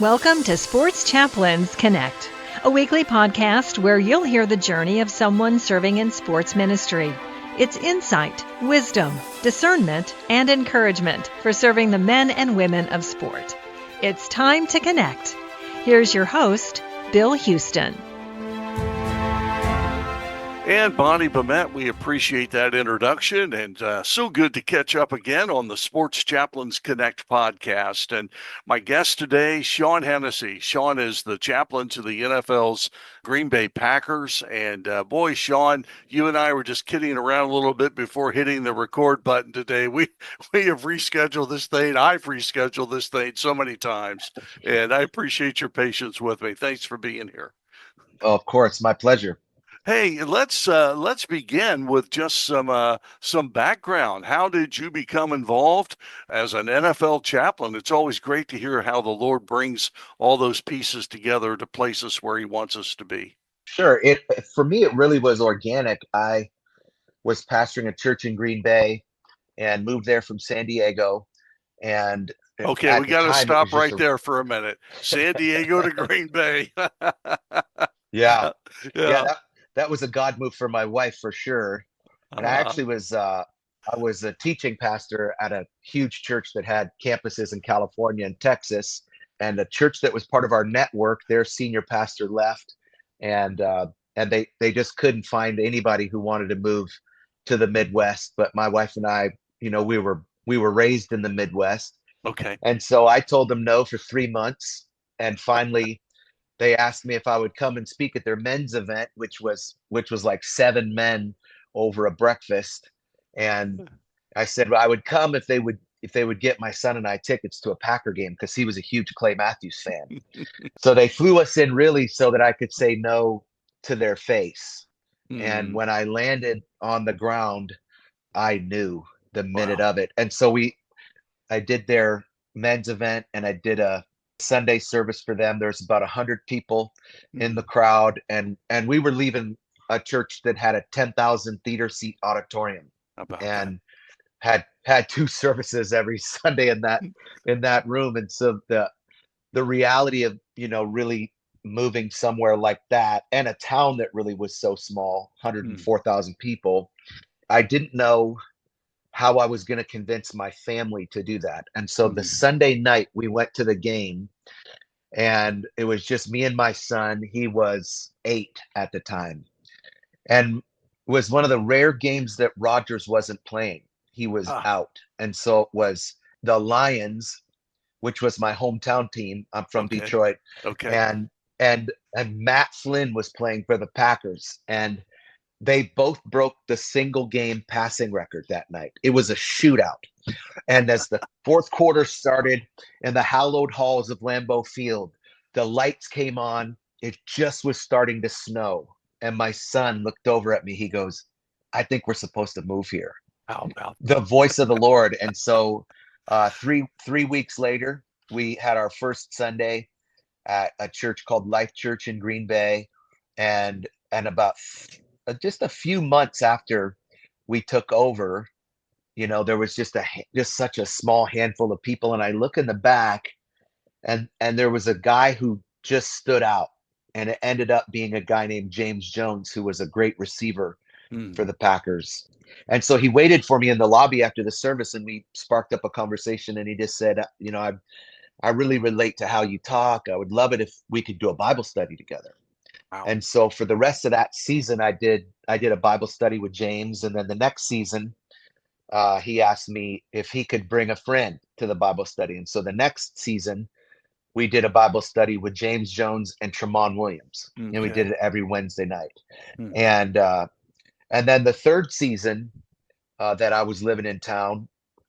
Welcome to Sports Chaplains Connect, a weekly podcast where you'll hear the journey of someone serving in sports ministry. It's insight, wisdom, discernment, and encouragement for serving the men and women of sport. It's time to connect. Here's your host, Bill Houston. And Bonnie Bement, we appreciate that introduction, and so good to catch up again on the Sports Chaplains Connect podcast. And my guest today, Shawn Hennessy. Shawn is the chaplain to the NFL's Green Bay Packers. And boy, Shawn, you and I were just kidding around a little bit before hitting the record button today. We have rescheduled this thing. I've rescheduled this thing so many times, and I appreciate your patience with me. Thanks for being here. Oh, of course, my pleasure. Hey, let's begin with just some background. How did you become involved as an NFL chaplain? It's always great to hear how the Lord brings all those pieces together to place us where He wants us to be. Sure. For me, it really was organic. I was pastoring a church in Green Bay and moved there from San Diego. And okay, we got to stop right there for a minute. San Diego to Green Bay. Yeah. That was a God move for my wife for sure. And I actually was I was a teaching pastor at a huge church that had campuses in California and Texas, and a church that was part of our network. Their senior pastor left, and they just couldn't find anybody who wanted to move to the Midwest. But my wife and I, we were raised in the Midwest. Okay. And so I told them no for 3 months, and finally they asked me if I would come and speak at their men's event, which was like 7 men over a breakfast. And I said, well, I would come if they would get my son and I tickets to a Packer game, because he was a huge Clay Matthews fan. So they flew us in really so that I could say no to their face. And when I landed on the ground, I knew the minute of it. And so I did their men's event, and I did a Sunday service for them. There's about 100 people in the crowd, and we were leaving a church that had a 10,000 theater seat auditorium, and had 2 services every Sunday in that room. And so the reality of really moving somewhere like that, and a town that really was so small, 104,000 people, I didn't know how I was going to convince my family to do that. And so the Sunday night we went to the game, and it was just me and my son. He was 8 at the time, and it was one of the rare games that Rodgers wasn't playing. He was out. And so it was the Lions, which was my hometown team. I'm from Detroit. Okay. And Matt Flynn was playing for the Packers, and they both broke the single game passing record that night. It was a shootout. And as the fourth quarter started in the hallowed halls of Lambeau Field, the lights came on. It just was starting to snow. And my son looked over at me. He goes, I think we're supposed to move here. How about the voice of the Lord? And so 3 weeks later, we had our first Sunday at a church called Life Church in Green Bay. And about just a few months after we took over, there was just such a small handful of people. And I look in the back, and there was a guy who just stood out, and it ended up being a guy named James Jones, who was a great receiver for the Packers. And so he waited for me in the lobby after the service, and we sparked up a conversation, and he just said, I really relate to how you talk. I would love it if we could do a Bible study together. Wow. And so for the rest of that season, I did a Bible study with James. And then the next season, he asked me if he could bring a friend to the Bible study. And so the next season, we did a Bible study with James Jones and Tramon Williams. Okay. And we did it every Wednesday night. And then the third season that I was living in town,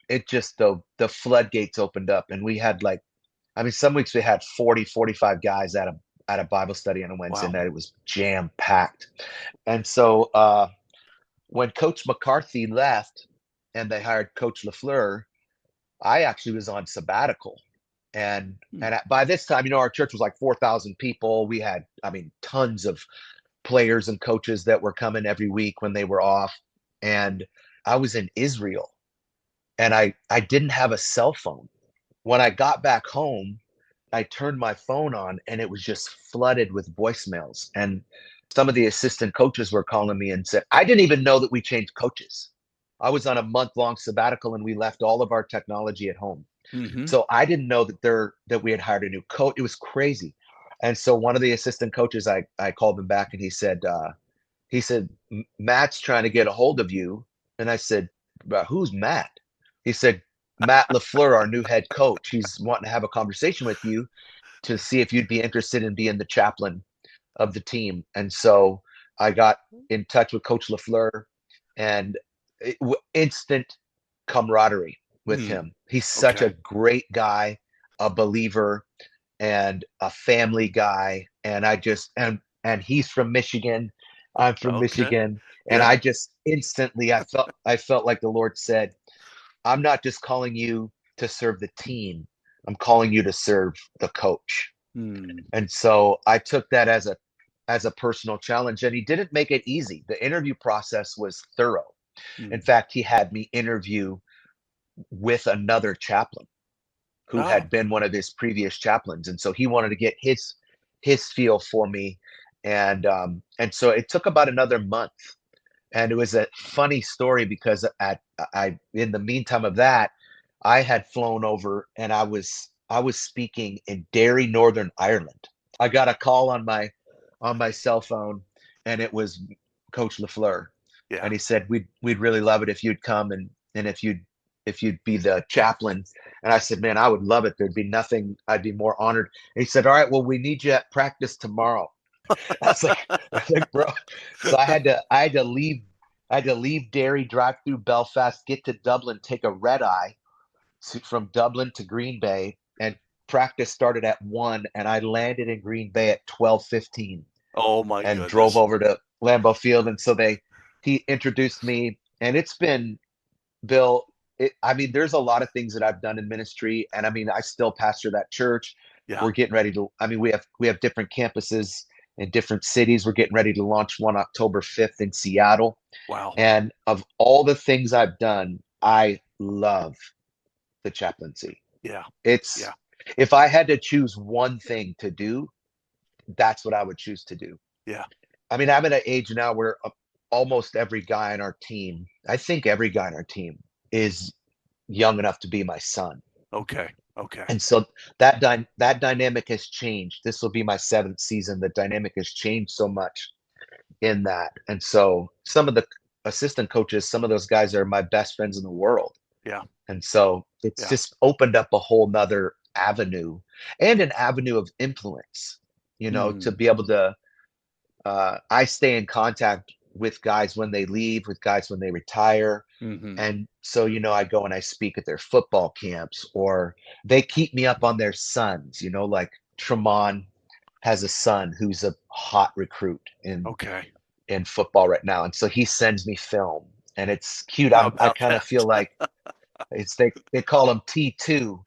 it just, the floodgates opened up, and we had some weeks we had 40, 45 guys at a Bible study on a Wednesday night. It was jam packed. And so when Coach McCarthy left and they hired Coach LaFleur, I actually was on sabbatical. And by this time, our church was like 4,000 people. We had, tons of players and coaches that were coming every week when they were off. And I was in Israel, and I didn't have a cell phone. When I got back home, I turned my phone on and it was just flooded with voicemails. And some of the assistant coaches were calling me and said, I didn't even know that we changed coaches. I was on a month-long sabbatical and we left all of our technology at home. Mm-hmm. So I didn't know that we had hired a new coach. It was crazy. And so one of the assistant coaches, I called him back and he said, Matt's trying to get a hold of you. And I said, who's Matt? He said, Matt LaFleur, our new head coach. He's wanting to have a conversation with you to see if you'd be interested in being the chaplain of the team. And so I got in touch with Coach LaFleur and instant camaraderie with Mm. him. He's such a Okay. great guy, a believer, and a family guy. And and he's from Michigan. I'm from Okay. Michigan. And Yeah. I just instantly I felt like the Lord said, I'm not just calling you to serve the team. I'm calling you to serve the coach. Mm. And so I took that as a personal challenge, and he didn't make it easy. The interview process was thorough. In Mm. fact, he had me interview with another chaplain who Oh, had been one of his previous chaplains, and so he wanted to get his feel for me, and so it took about another month, and it was a funny story because I in the meantime of that, I had flown over and I was speaking in Derry, Northern Ireland. I got a call on my cell phone, and it was Coach LaFleur, yeah. and he said we'd really love it if you'd come and if you'd be the chaplain. And I said, man, I would love it. There'd be nothing. I'd be more honored. And he said, all right, well, we need you at practice tomorrow. I was like, bro. So I had to leave Derry, drive through Belfast, get to Dublin, take a red eye from Dublin to Green Bay, and practice started at 1, and I landed in Green Bay at 12:15 Oh my and drove goodness. over to Lambeau Field. And so he introduced me, and it's been Bill. I mean, there's a lot of things that I've done in ministry, and I mean, I still pastor that church. Yeah. We're getting ready to. I mean, we have different campuses in different cities. We're getting ready to launch one October 5th in Seattle. Wow. And of all the things I've done, I love the chaplaincy. Yeah. It's Yeah. if I had to choose one thing to do, that's what I would choose to do. Yeah. I mean, I'm at an age now where almost every guy on our team, I think every guy on our team is young enough to be my son. Okay. Okay. And so that dynamic has changed. This will be my 7th season. The dynamic has changed so much in that. And so some of the assistant coaches, some of those guys are my best friends in the world. Yeah. And so it's Yeah. just opened up a whole nother avenue and an avenue of influence, to Mm. be able to, I stay in contact with guys when they leave, with guys when they retire. Mm-hmm. And so, I go and I speak at their football camps, or they keep me up on their sons, like Tremont has a son who's a hot recruit Okay. in football right now. And so he sends me film, and it's cute. How I about kind of feel that? like they call him T2.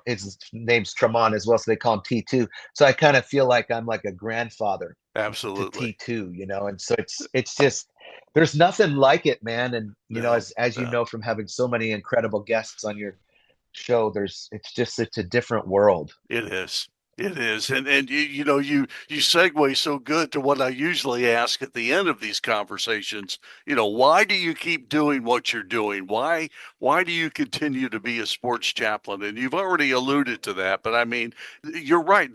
His name's Tremont as well, so they call him T2. So I kind of feel like I'm like a grandfather to Absolutely. T2, and so it's just there's nothing like it, man. And No. as you No. know from having so many incredible guests on your show, it's a different world. It is. It is. And you segue so good to what I usually ask at the end of these conversations. Why do you keep doing what you're doing? Why do you continue to be a sports chaplain? And you've already alluded to that, but I mean, you're right.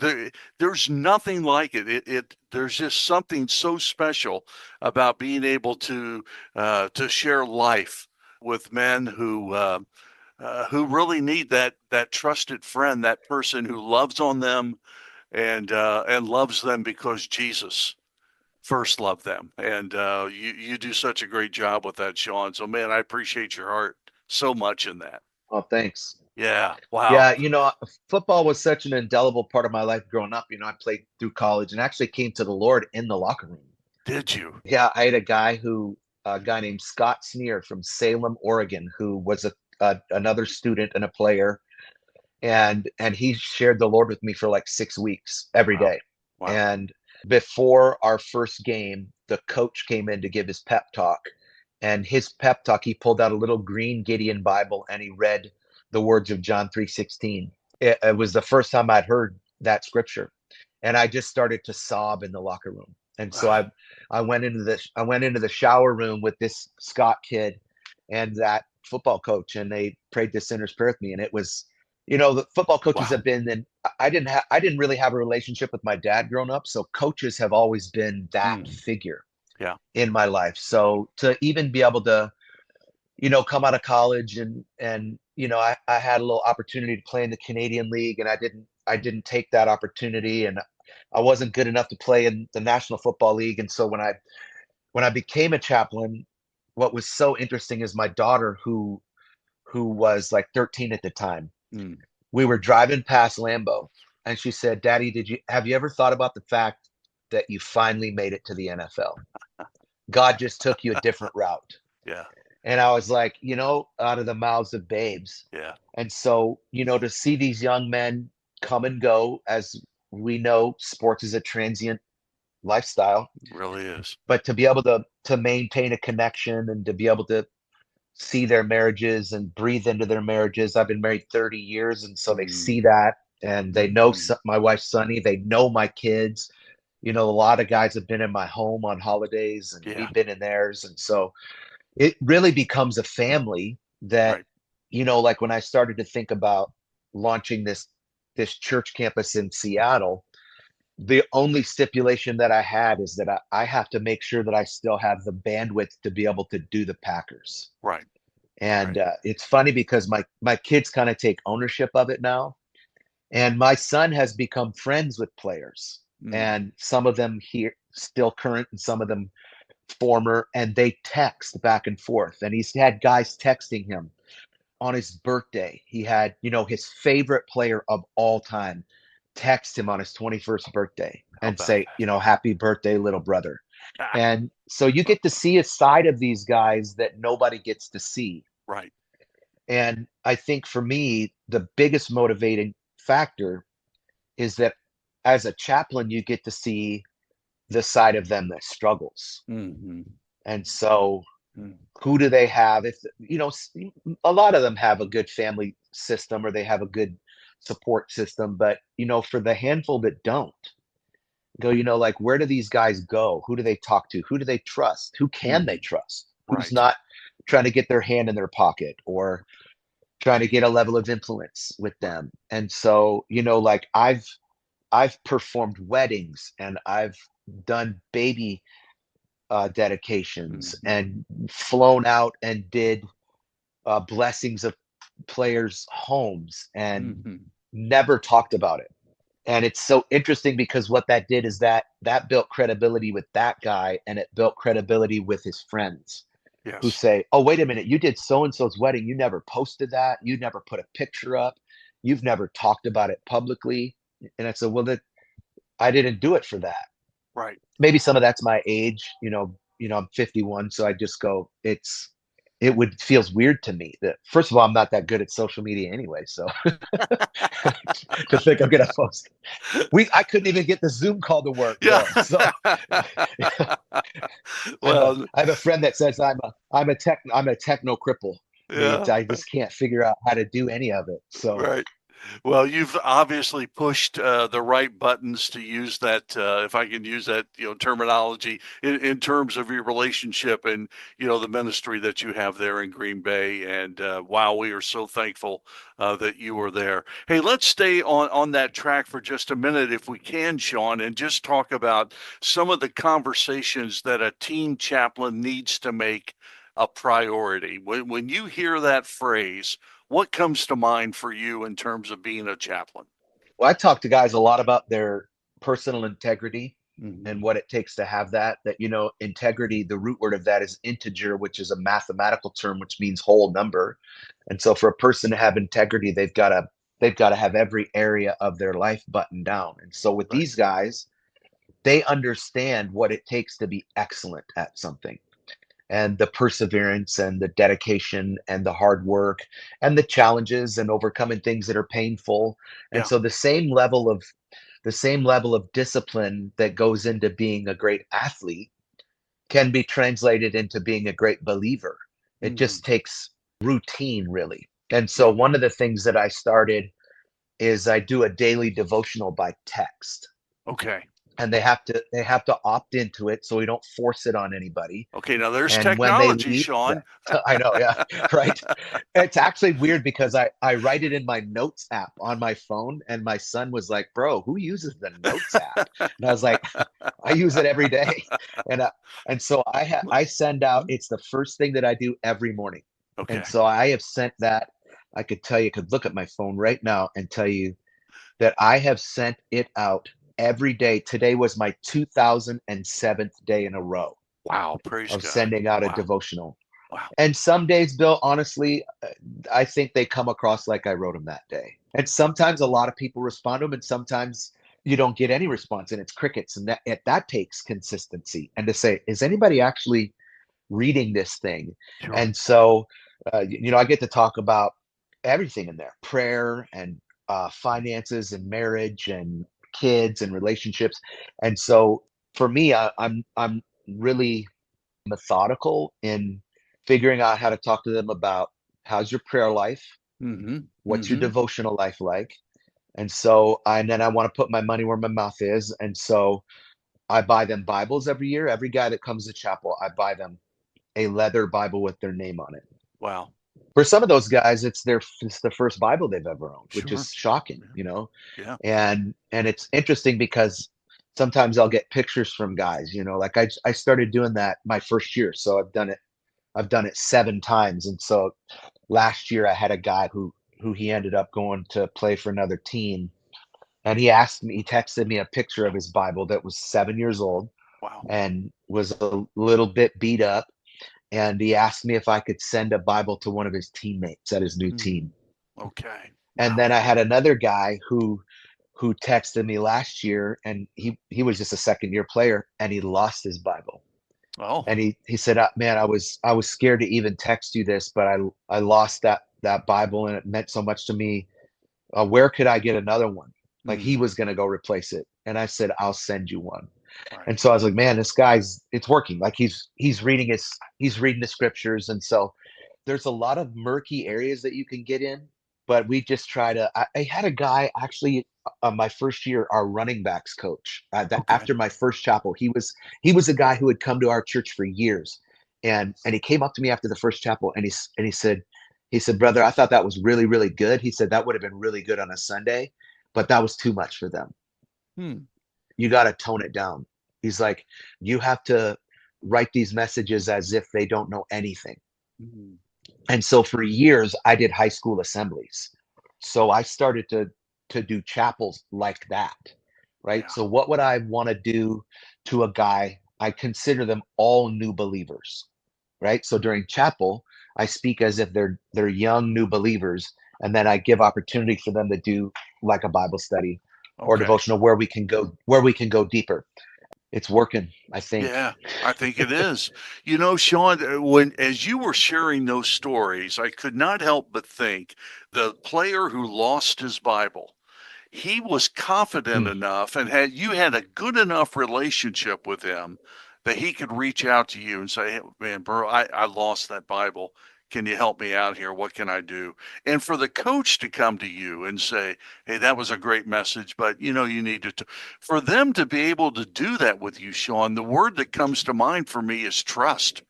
There's nothing like it. There's just something so special about being able to share life with men who really need that trusted friend, that person who loves on them and loves them because Jesus first loved them. And you do such a great job with that, Shawn. So man, I appreciate your heart so much in that. Oh, thanks. Yeah. Wow. Yeah, football was such an indelible part of my life growing up. I played through college and actually came to the Lord in the locker room. Did you? Yeah, I had a guy named Scott Sneer from Salem, Oregon, who was another student and a player, and he shared the Lord with me for like 6 weeks every Wow. day. Wow. And before our first game, the coach came in to give his pep talk, and his pep talk, he pulled out a little green Gideon Bible and he read the words of John 3:16. It was the first time I'd heard that scripture. And I just started to sob in the locker room. And so I went into the shower room with this Scott kid and that football coach, and they prayed the sinner's prayer with me. And it was, the football coaches Wow. have been, and I didn't really have a relationship with my dad growing up. So coaches have always been that figure in my life. So to even be able to, come out of college and I had a little opportunity to play in the Canadian League, and I didn't take that opportunity, and I wasn't good enough to play in the National Football League. And so when I became a chaplain, what was so interesting is my daughter, who was like 13 at the time, we were driving past Lambeau, and she said, "Daddy, have you ever thought about the fact that you finally made it to the NFL? God just took you a different route." Yeah. And I was like, out of the mouths of babes. Yeah. And so, to see these young men come and go, as we know, sports is a transient lifestyle. It really is. But to be able to maintain a connection and to be able to see their marriages and breathe into their marriages. I've been married 30 years, and so they see that, and they know my wife, Sunny. They know my kids. A lot of guys have been in my home on holidays, and we've been in theirs. And so it really becomes a family that, like when I started to think about launching this church campus in Seattle, the only stipulation that I had is that I have to make sure that I still have the bandwidth to be able to do the Packers. Right. And it's funny because my kids kind of take ownership of it now. And my son has become friends with players, and some of them here still current and some of them former, and they text back and forth. And he's had guys texting him on his birthday. He had, his favorite player of all time text him on his 21st birthday and say, "Happy birthday, little brother." And so you get to see a side of these guys that nobody gets to see. Right. And I think for me, the biggest motivating factor is that as a chaplain, you get to see the side of them that struggles. And so who do they have? If, a lot of them have a good family system, or they have a good support system, but, for the handful that don't, go, like, where do these guys go? Who do they talk to? Who do they trust? Who can they trust? Who's not trying to get their hand in their pocket or trying to get a level of influence with them? And so, like I've performed weddings, and I've done baby dedications, and flown out and did blessings of players' homes, and never talked about it. And it's so interesting because what that did is that built credibility with that guy, and it built credibility with his friends who say, "Oh, wait a minute, you did so-and-so's wedding. You never posted that. You never put a picture up. You've never talked about it publicly." And I said, "Well, I didn't do it for that." Right. Maybe some of that's my age, I'm 51. So I just go, feels weird to me that, first of all, I'm not that good at social media anyway. So to think I'm going to post, I couldn't even get the Zoom call to work. Yeah. So Well, I have a friend that says I'm a techno cripple. I just can't figure out how to do any of it. So right. Well, you've obviously pushed the right buttons, to use that, if I can use that, terminology, in terms of your relationship and, the ministry that you have there in Green Bay. And wow, we are so thankful that you were there. Hey, let's stay on that track for just a minute, if we can, Shawn, and just talk about some of the conversations that a team chaplain needs to make a priority. When you hear that phrase, what comes to mind for you in terms of being a chaplain? Well, I talk to guys a lot about their personal integrity and what it takes to have that, integrity, the root word of that is integer, which is a mathematical term, which means whole number. And so for a person to have integrity, they've got to have every area of their life buttoned down. And so with these guys, they understand what it takes to be excellent at something, and the perseverance and the dedication and the hard work and the challenges and overcoming things that are painful. And so the same level of discipline that goes into being a great athlete can be translated into being a great believer. It just takes routine, really. And so one of the things that I started is I do a daily devotional by text. Okay. And they have to opt into it, so we don't force it on anybody. Okay, now there's And when they technology, leave, Shawn. I know, yeah, right. It's actually weird because I write it in my notes app on my phone, and my son was like, "Bro, who uses the notes app?" And I was like, "I use it every day," and so I send out. It's the first thing that I do every morning, Okay. and so I have sent that. I could tell you, could look at my phone right now and tell you that I have sent it out every day. Today was my 2007th day in a row Wow, praise of God. sending out a Wow. devotional. Wow. And some days, Bill, honestly, I think they come across like I wrote them that day. And sometimes a lot of people respond to them, and sometimes you don't get any response, and it's crickets. And that takes consistency. And to say, is anybody actually reading this thing? Sure. And so, I get to talk about everything in there: prayer and finances and marriage and kids and relationships. And so, for me, I'm really methodical in figuring out how to talk to them about how's your prayer life, Mm-hmm. what's your Mm-hmm. devotional life like. And so, and then I want to put my money where my mouth is. And so I buy them Bibles every year. Every guy that comes to chapel, I buy them a leather Bible with their name on it. Wow. For some of those guys, it's the first Bible they've ever owned, which Sure. is shocking, Yeah. And it's interesting because sometimes I'll get pictures from guys, like I started doing that my first year, so I've done it 7 times. And so last year I had a guy who he ended up going to play for another team, and he texted me a picture of his Bible that was 7 years old Wow. and was a little bit beat up. And he asked me if I could send a Bible to one of his teammates at his new team. Okay. And Wow. then I had another guy who texted me last year, and he was just a second year player, and he lost his Bible. Oh. And he said, "Man, I was scared to even text you this, but I lost that Bible, and it meant so much to me. Where could I get another one?" Like he was going to go replace it. And I said, "I'll send you one." Right. And so I was like, "Man, this guy's it's working. Like he's reading the scriptures." And so there's a lot of murky areas that you can get in, but we just try to. I had a guy actually, my first year, our running backs coach. Okay. After my first chapel, he was a guy who had come to our church for years, and he came up to me after the first chapel, and he said, "Brother, I thought that was really, really good." He said that would have been really good on a Sunday, but that was too much for them. You got to tone it down. He's like, you have to write these messages as if they don't know anything. And so for years, I did high school assemblies. So I started to do chapels like that, right? Yeah. So what would I want to do to a guy? I consider them all new believers, right? So during chapel, I speak as if they're young new believers, and then I give opportunity for them to do like a Bible study or Okay. devotional where we can go deeper. It's working, I think. Yeah, I think it is. Shawn, as you were sharing those stories, I could not help but think the player who lost his Bible, he was confident Mm, enough and you had a good enough relationship with him that he could reach out to you and say, "Hey, man, bro, I lost that Bible. Can you help me out here? What can I do?" And for the coach to come to you and say, "Hey, that was a great message, but you need to," for them to be able to do that with you, Shawn, the word that comes to mind for me is trust.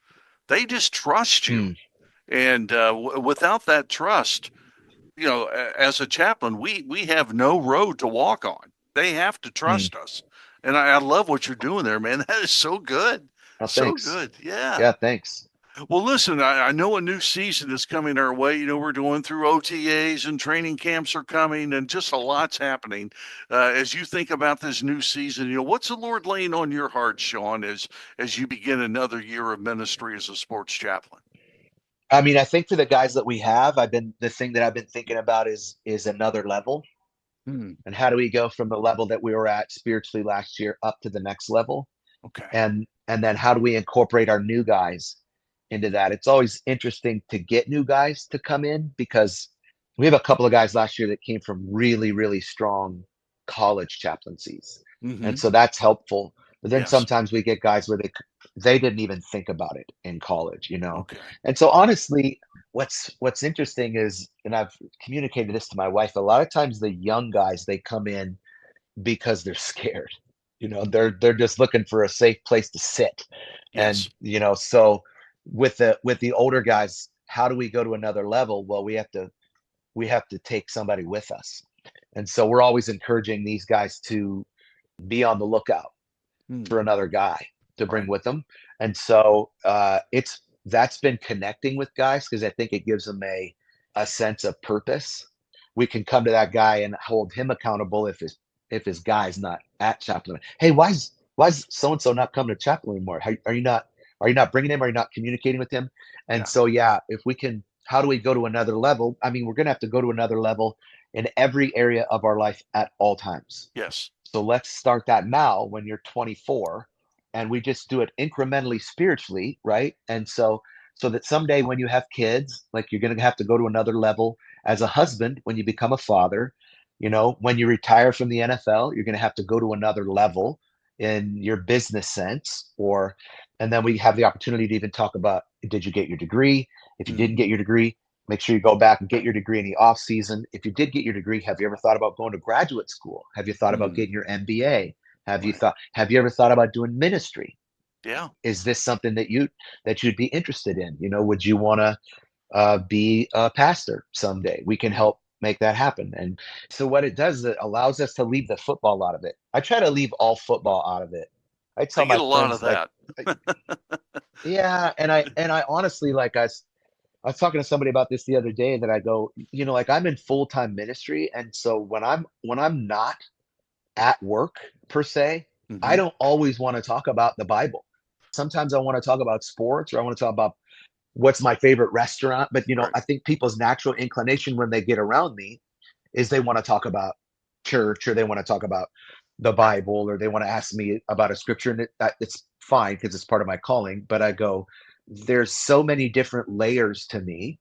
They just trust you. mm, And without that trust, as a chaplain, we have no road to walk on. They have to mm. trust us. And I love what you're doing there, man. That is so good. Oh, So thanks. good. Yeah. Yeah, thanks. Well, listen, I know a new season is coming our way. We're going through OTAs and training camps are coming and just a lot's happening. As you think about this new season, what's the Lord laying on your heart, Shawn, as you begin another year of ministry as a sports chaplain? I mean, I think for the guys that we have, the thing that I've been thinking about is another level. And how do we go from the level that we were at spiritually last year up to the next level? Okay. And then how do we incorporate our new guys into that? It's always interesting to get new guys to come in because we have a couple of guys last year that came from really, really strong college chaplaincies. And so that's helpful. But then Yes. sometimes we get guys where they didn't even think about it in college, you know. Okay. And so honestly, what's interesting is, and I've communicated this to my wife, a lot of times the young guys, they come in because they're scared. You know, they're just looking for a safe place to sit. And, Yes. you know, so with the older guys, how do we go to another level? Well, we have to take somebody with us. And so we're always encouraging these guys to be on the lookout Hmm. for another guy to bring Right. with them. And so that's been connecting with guys because I think it gives them a sense of purpose. We can come to that guy and hold him accountable if his guy's not at chaplain. Hey, why's so and so not coming to chaplain anymore? Are you not bringing him? Are you not communicating with him? And Yeah. so yeah, if we can, how do we go to another level? I mean, we're gonna have to go to another level in every area of our life at all times. Yes. So let's start that now when you're 24, and we just do it incrementally spiritually, right? And so that someday when you have kids, like you're going to have to go to another level as a husband when you become a father, when you retire from the NFL, you're going to have to go to another level in your business sense, and then we have the opportunity to even talk about, did you get your degree? If you didn't Hmm. get your degree, make sure you go back and get your degree in the off season. If you did get your degree, have you ever thought about going to graduate school? Have you thought about Hmm. getting your MBA? Right. Have you ever thought about doing ministry? Yeah. Is this something that you'd be interested in? Would you want to be a pastor someday? We can Hmm. help make that happen. And so what it does is it allows us to leave the football out of it. I try to leave all football out of it. I I tell get my a lot of friends, like, that. yeah, and I honestly, like, I was talking to somebody about this the other day, that I go, like, I'm in full-time ministry, and so when I'm not at work per se, I Hmm. don't always want to talk about the Bible. Sometimes I want to talk about sports, or I want to talk about what's my favorite restaurant. But Right. I think people's natural inclination when they get around me is they want to talk about church, or they want to talk about the Bible, or they want to ask me about a scripture, and it's fine because it's part of my calling. But I go, there's so many different layers to me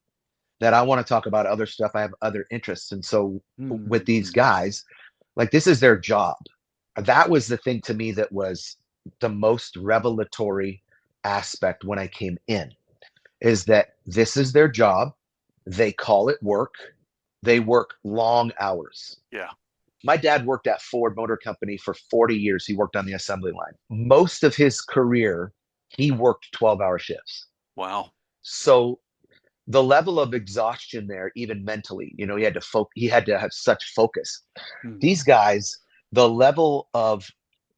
that I want to talk about other stuff. I have other interests. And so with these Hmm. guys, like, this is their job. That was the thing to me that was the most revelatory aspect when I came in, is that this is their job. They call it work. They work long hours. Yeah. My dad worked at Ford Motor Company for 40 years. He worked on the assembly line. Most of his career, he worked 12-hour shifts. Wow. So the level of exhaustion there, even mentally, he had to have such focus. Hmm. These guys, the level of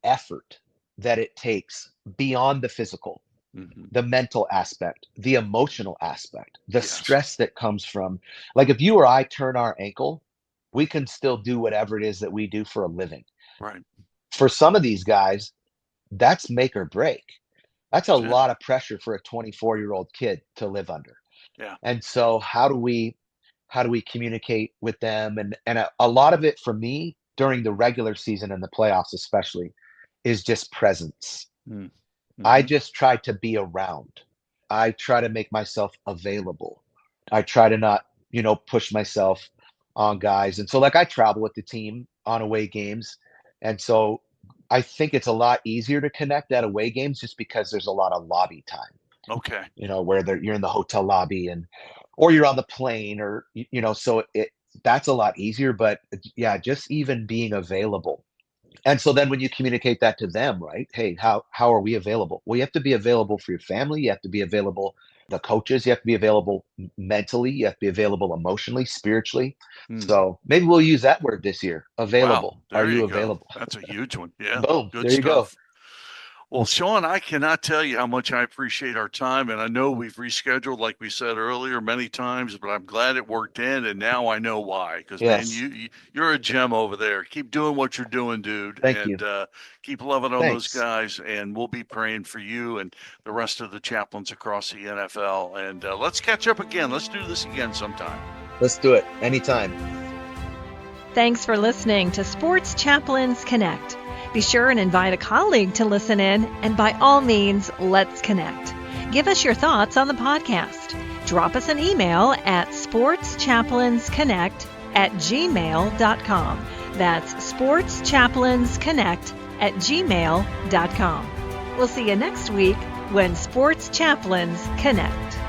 effort that it takes beyond the physical, Hmm. the mental aspect, the emotional aspect, the Yes. stress that comes from, like, if you or I turn our ankle, we can still do whatever it is that we do for a living. Right. For some of these guys, that's make or break. That's a That's it. lot of pressure for a 24-year-old kid to live under. Yeah. And so how do we communicate with them? And a lot of it for me during the regular season and the playoffs especially is just presence. I Mm-hmm. just try to be around. I try to make myself available. I try to not, push myself on guys. And so, like, I travel with the team on away games. And so I think it's a lot easier to connect at away games just because there's a lot of lobby time, Okay. where you're in the hotel lobby, or you're on the plane, or so that's a lot easier. But yeah, just even being available. And so then when you communicate that to them, right? Hey, how are we available? Well, you have to be available for your family. You have to be available, the coaches. You have to be available mentally. You have to be available emotionally, spiritually. Hmm. So maybe we'll use that word this year. Wow. Available. Are There you you go. available? That's a huge one. Yeah. Boom. Good There you go. stuff. Well, Shawn, I cannot tell you how much I appreciate our time. And I know we've rescheduled, like we said earlier, many times, but I'm glad it worked in. And now I know why. Because, man, Yes. you're a gem over there. Keep doing what you're doing, dude. Thank you. And keep loving on those Thanks. guys. And we'll be praying for you and the rest of the chaplains across the NFL. And let's catch up again. Let's do this again sometime. Let's do it anytime. Thanks for listening to Sports Chaplains Connect. Be sure and invite a colleague to listen in, and by all means, let's connect. Give us your thoughts on the podcast. Drop us an email at sportschaplainsconnect@gmail.com. That's sportschaplainsconnect@gmail.com. We'll see you next week when sports chaplains connect.